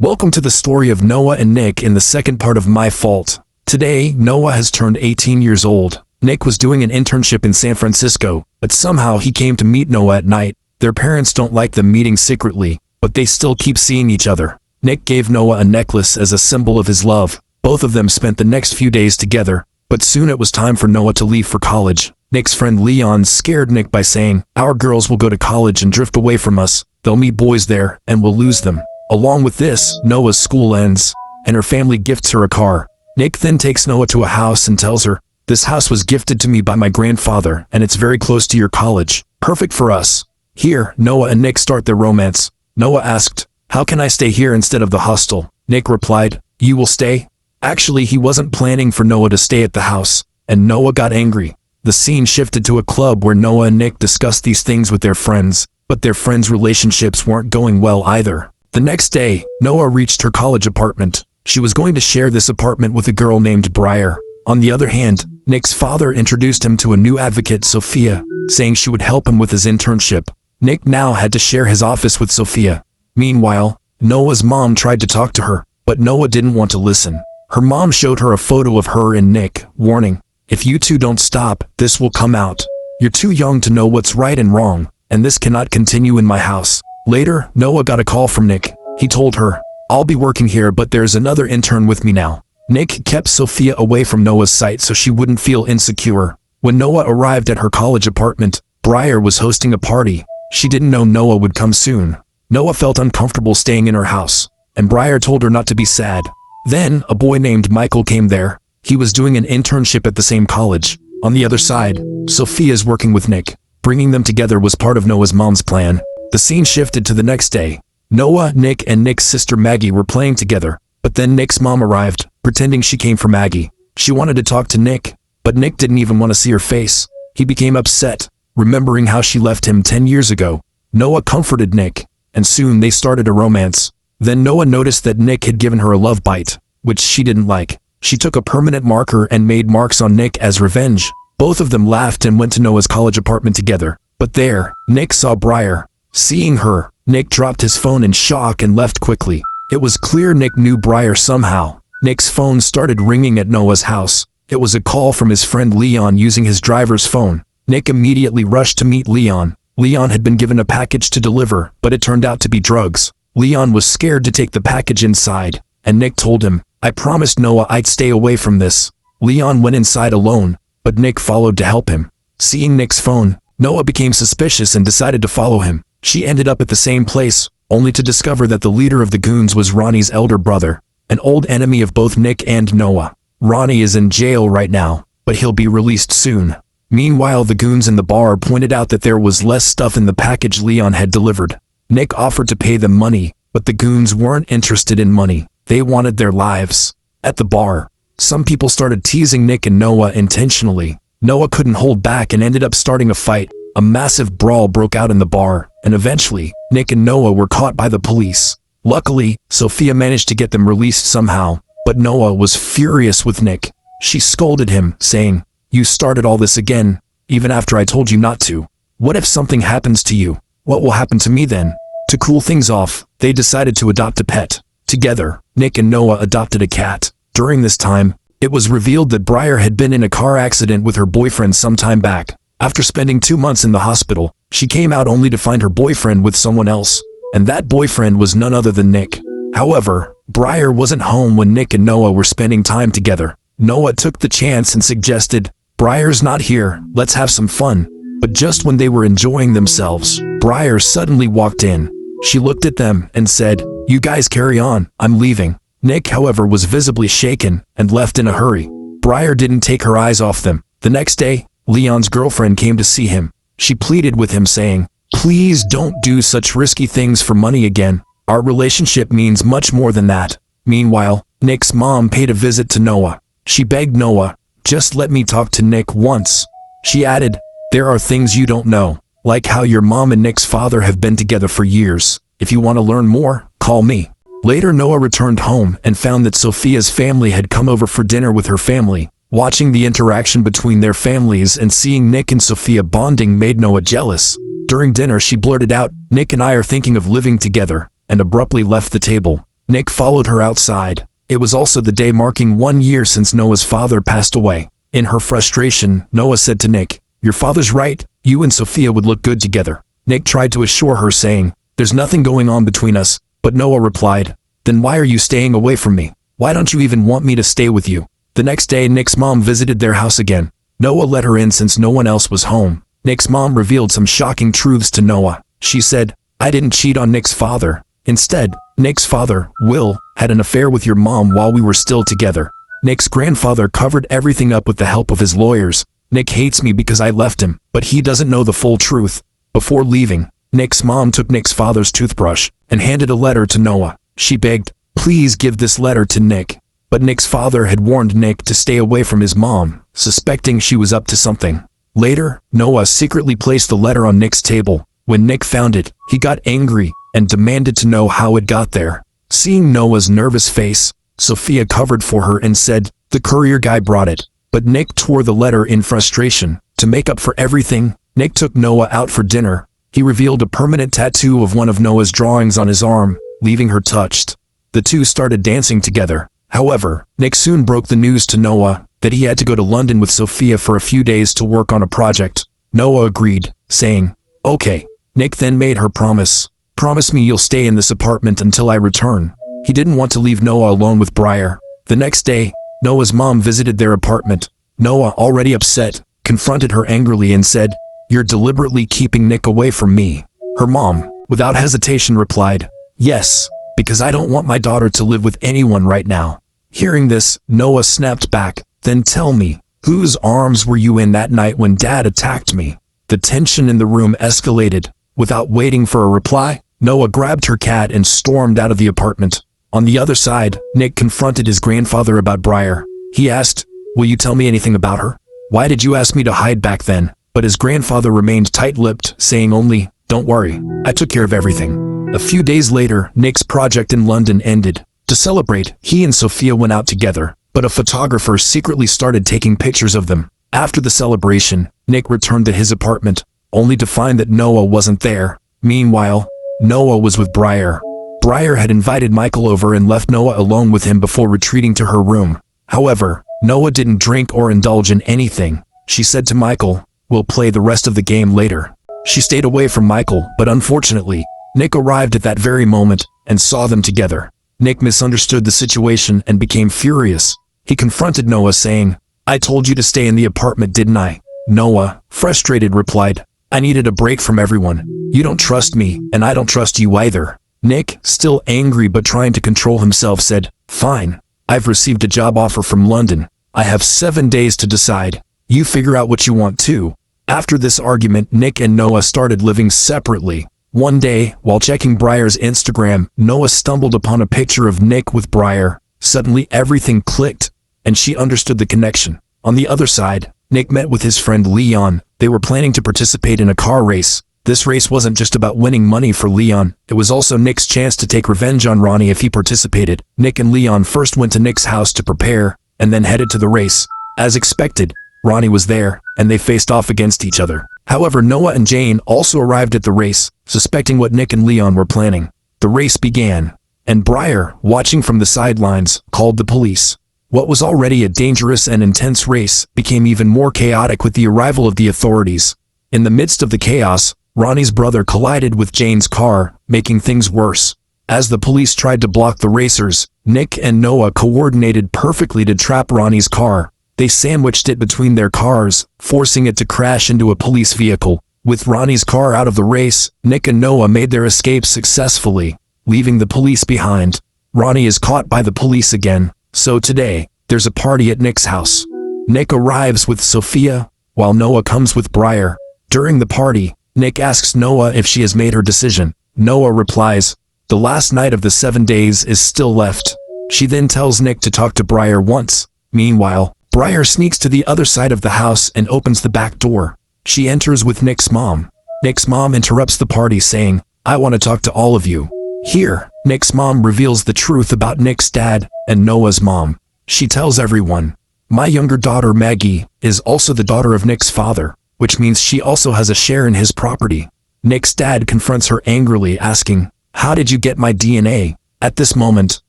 Welcome to the story of Noah and Nick in the second part of My Fault. Today, Noah has turned 18 years old. Nick was doing an internship in San Francisco, but somehow he came to meet Noah at night. Their parents don't like them meeting secretly, but they still keep seeing each other. Nick gave Noah a necklace as a symbol of his love. Both of them spent the next few days together, but soon it was time for Noah to leave for college. Nick's friend Leon scared Nick by saying, "Our girls will go to college and drift away from us. They'll meet boys there, and we'll lose them." Along with this, Noah's school ends, and her family gifts her a car. Nick then takes Noah to a house and tells her, "This house was gifted to me by my grandfather, and it's very close to your college. Perfect for us." Here, Noah and Nick start their romance. Noah asked, "How can I stay here instead of the hostel?" Nick replied, "You will stay?" Actually, he wasn't planning for Noah to stay at the house, and Noah got angry. The scene shifted to a club where Noah and Nick discussed these things with their friends, but their friends' relationships weren't going well either. The next day, Noah reached her college apartment. She was going to share this apartment with a girl named Briar. On the other hand, Nick's father introduced him to a new advocate, Sophia, saying she would help him with his internship. Nick now had to share his office with Sophia. Meanwhile, Noah's mom tried to talk to her, but Noah didn't want to listen. Her mom showed her a photo of her and Nick, warning, "If you two don't stop, this will come out. You're too young to know what's right and wrong, and this cannot continue in my house." Later, Noah got a call from Nick. He told her, "I'll be working here, but there's another intern with me now." Nick kept Sophia away from Noah's sight so she wouldn't feel insecure. When Noah arrived at her college apartment, Briar was hosting a party. She didn't know Noah would come soon. Noah felt uncomfortable staying in her house, and Briar told her not to be sad. Then, a boy named Michael came there. He was doing an internship at the same college. On the other side, Sophia's working with Nick. Bringing them together was part of Noah's mom's plan. The scene shifted to the next day. Noah, Nick, and Nick's sister Maggie were playing together, but then Nick's mom arrived, pretending she came for Maggie. She wanted to talk to Nick, but Nick didn't even want to see her face. He became upset, remembering how she left him 10 years ago. Noah comforted Nick, and soon they started a romance. Then Noah noticed that Nick had given her a love bite, which she didn't like. She took a permanent marker and made marks on Nick as revenge. Both of them laughed and went to Noah's college apartment together. But there, Nick saw Briar. Seeing her, Nick dropped his phone in shock and left quickly. It was clear Nick knew Briar somehow. Nick's phone started ringing at Noah's house. It was a call from his friend Leon using his driver's phone. Nick immediately rushed to meet Leon. Leon had been given a package to deliver, but it turned out to be drugs. Leon was scared to take the package inside, and Nick told him, "I promised Noah I'd stay away from this." Leon went inside alone, but Nick followed to help him. Seeing Nick's phone, Noah became suspicious and decided to follow him. She ended up at the same place, only to discover that the leader of the goons was Ronnie's elder brother, an old enemy of both Nick and Noah. Ronnie is in jail right now, but he'll be released soon. Meanwhile, the goons in the bar pointed out that there was less stuff in the package Leon had delivered. Nick offered to pay them money, but the goons weren't interested in money. They wanted their lives. At the bar, some people started teasing Nick and Noah intentionally. Noah couldn't hold back and ended up starting a fight. A massive brawl broke out in the bar, and eventually, Nick and Noah were caught by the police. Luckily, Sophia managed to get them released somehow, but Noah was furious with Nick. She scolded him, saying, "You started all this again, even after I told you not to. What if something happens to you? What will happen to me then?" To cool things off, they decided to adopt a pet. Together, Nick and Noah adopted a cat. During this time, it was revealed that Briar had been in a car accident with her boyfriend some time back. After spending 2 months in the hospital, she came out only to find her boyfriend with someone else, and that boyfriend was none other than Nick. However, Briar wasn't home when Nick and Noah were spending time together. Noah took the chance and suggested, "Briar's not here, let's have some fun." But just when they were enjoying themselves, Briar suddenly walked in. She looked at them and said, "You guys carry on, I'm leaving." Nick, however, was visibly shaken and left in a hurry. Briar didn't take her eyes off them. The next day, Leon's girlfriend came to see him. She pleaded with him saying, "Please don't do such risky things for money again. Our relationship means much more than that." Meanwhile, Nick's mom paid a visit to Noah. She begged Noah, "Just let me talk to Nick once." She added, "There are things you don't know, like how your mom and Nick's father have been together for years. If you want to learn more, call me." Later, Noah returned home and found that Sophia's family had come over for dinner with her family. Watching the interaction between their families and seeing Nick and Sophia bonding made Noah jealous. During dinner, she blurted out, "Nick and I are thinking of living together," and abruptly left the table. Nick followed her outside. It was also the day marking 1 year since Noah's father passed away. In her frustration, Noah said to Nick, "Your father's right, you and Sophia would look good together." Nick tried to assure her, saying, "There's nothing going on between us," but Noah replied, "Then why are you staying away from me? Why don't you even want me to stay with you?" The next day, Nick's mom visited their house again. Noah let her in since no one else was home. Nick's mom revealed some shocking truths to Noah. She said, "I didn't cheat on Nick's father. Instead, Nick's father, Will, had an affair with your mom while we were still together. Nick's grandfather covered everything up with the help of his lawyers. Nick hates me because I left him, but he doesn't know the full truth." Before leaving, Nick's mom took Nick's father's toothbrush and handed a letter to Noah. She begged, "Please give this letter to Nick." But Nick's father had warned Nick to stay away from his mom, suspecting she was up to something. Later, Noah secretly placed the letter on Nick's table. When Nick found it, he got angry and demanded to know how it got there. Seeing Noah's nervous face, Sophia covered for her and said, "The courier guy brought it." But Nick tore the letter in frustration. To make up for everything, Nick took Noah out for dinner. He revealed a permanent tattoo of one of Noah's drawings on his arm, leaving her touched. The two started dancing together. However, Nick soon broke the news to Noah that he had to go to London with Sophia for a few days to work on a project. Noah agreed, saying, "Okay." Nick then made her promise. "Promise me you'll stay in this apartment until I return." He didn't want to leave Noah alone with Briar. The next day, Noah's mom visited their apartment. Noah, already upset, confronted her angrily and said, "You're deliberately keeping Nick away from me." Her mom, without hesitation, replied, "Yes, because I don't want my daughter to live with anyone right now." Hearing this, Noah snapped back, "Then tell me, whose arms were you in that night when Dad attacked me?" The tension in the room escalated. Without waiting for a reply, Noah grabbed her cat and stormed out of the apartment. On the other side, Nick confronted his grandfather about Briar. He asked, "Will you tell me anything about her? Why did you ask me to hide back then?" But his grandfather remained tight-lipped, saying only, "Don't worry, I took care of everything." A few days later, Nick's project in London ended. To celebrate, he and Sophia went out together, but a photographer secretly started taking pictures of them. After the celebration, Nick returned to his apartment, only to find that Noah wasn't there. Meanwhile, Noah was with Briar. Briar had invited Michael over and left Noah alone with him before retreating to her room. However, Noah didn't drink or indulge in anything. She said to Michael, "We'll play the rest of the game later." She stayed away from Michael, but unfortunately, Nick arrived at that very moment and saw them together. Nick misunderstood the situation and became furious. He confronted Noah, saying, "I told you to stay in the apartment, didn't I?" Noah, frustrated, replied, "I needed a break from everyone. You don't trust me, and I don't trust you either." Nick, still angry but trying to control himself, said, "Fine. I've received a job offer from London. I have 7 days to decide. You figure out what you want too." After this argument, Nick and Noah started living separately. One day, while checking Briar's Instagram, Noah stumbled upon a picture of Nick with Briar. Suddenly everything clicked, and she understood the connection. On the other side, Nick met with his friend Leon. They were planning to participate in a car race. This race wasn't just about winning money for Leon, it was also Nick's chance to take revenge on Ronnie if he participated. Nick and Leon first went to Nick's house to prepare, and then headed to the race. As expected, Ronnie was there, and they faced off against each other. However, Noah and Jane also arrived at the race, suspecting what Nick and Leon were planning. The race began, and Briar, watching from the sidelines, called the police. What was already a dangerous and intense race became even more chaotic with the arrival of the authorities. In the midst of the chaos, Ronnie's brother collided with Jane's car, making things worse. As the police tried to block the racers, Nick and Noah coordinated perfectly to trap Ronnie's car. They sandwiched it between their cars, forcing it to crash into a police vehicle. With Ronnie's car out of the race, Nick and Noah made their escape successfully, leaving the police behind. Ronnie is caught by the police again, so today, there's a party at Nick's house. Nick arrives with Sophia, while Noah comes with Briar. During the party, Nick asks Noah if she has made her decision. Noah replies, "The last night of the 7 days is still left." She then tells Nick to talk to Briar once. Meanwhile, Briar sneaks to the other side of the house and opens the back door. She enters with Nick's mom. Nick's mom interrupts the party, saying, "I want to talk to all of you." Here, Nick's mom reveals the truth about Nick's dad and Noah's mom. She tells everyone, "My younger daughter Maggie is also the daughter of Nick's father, which means she also has a share in his property." Nick's dad confronts her angrily, asking, "How did you get my DNA?" At this moment,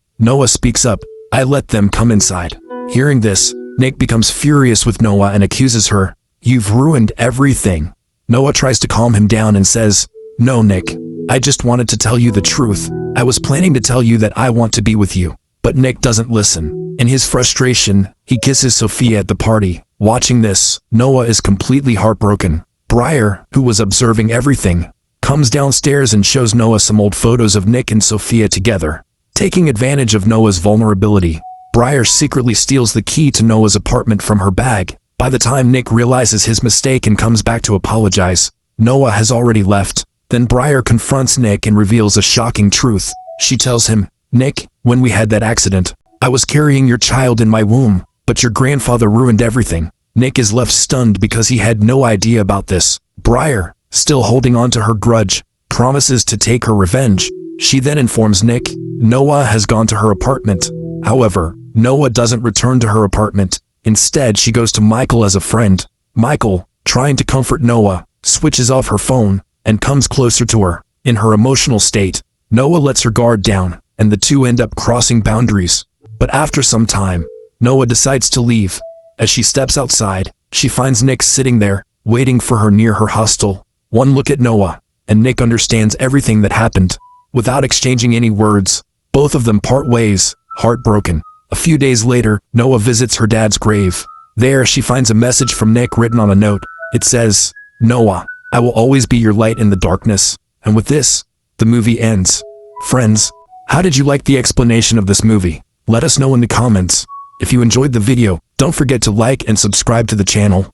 Noah speaks up. I let them come inside. Hearing this, Nick becomes furious with Noah and accuses her. You've ruined everything. Noah tries to calm him down and says, No, Nick. I just wanted to tell you the truth. I was planning to tell you that I want to be with you. But Nick doesn't listen. In his frustration, he kisses Sophia at the party. Watching this, Noah is completely heartbroken. Briar, who was observing everything, comes downstairs and shows Noah some old photos of Nick and Sophia together. Taking advantage of Noah's vulnerability, Briar secretly steals the key to Noah's apartment from her bag. By the time Nick realizes his mistake and comes back to apologize, Noah has already left. Then Briar confronts Nick and reveals a shocking truth. She tells him, Nick, when we had that accident, I was carrying your child in my womb, but your grandfather ruined everything. Nick is left stunned because he had no idea about this. Briar, still holding on to her grudge, promises to take her revenge. She then informs Nick Noah has gone to her apartment. However, Noah doesn't return to her apartment. Instead, she goes to Michael as a friend. Michael, trying to comfort Noah, switches off her phone and comes closer to her. In her emotional state, Noah lets her guard down, and the two end up crossing boundaries. But after some time, Noah decides to leave. As she steps outside, she finds Nick sitting there, waiting for her near her hostel. One look at Noah, and Nick understands everything that happened. Without exchanging any words, both of them part ways, heartbroken. A few days later, Noah visits her dad's grave. There, she finds a message from Nick written on a note. It says, Noah, I will always be your light in the darkness. And with this, the movie ends. Friends, how did you like the explanation of this movie? Let us know in the comments. If you enjoyed the video, don't forget to like and subscribe to the channel.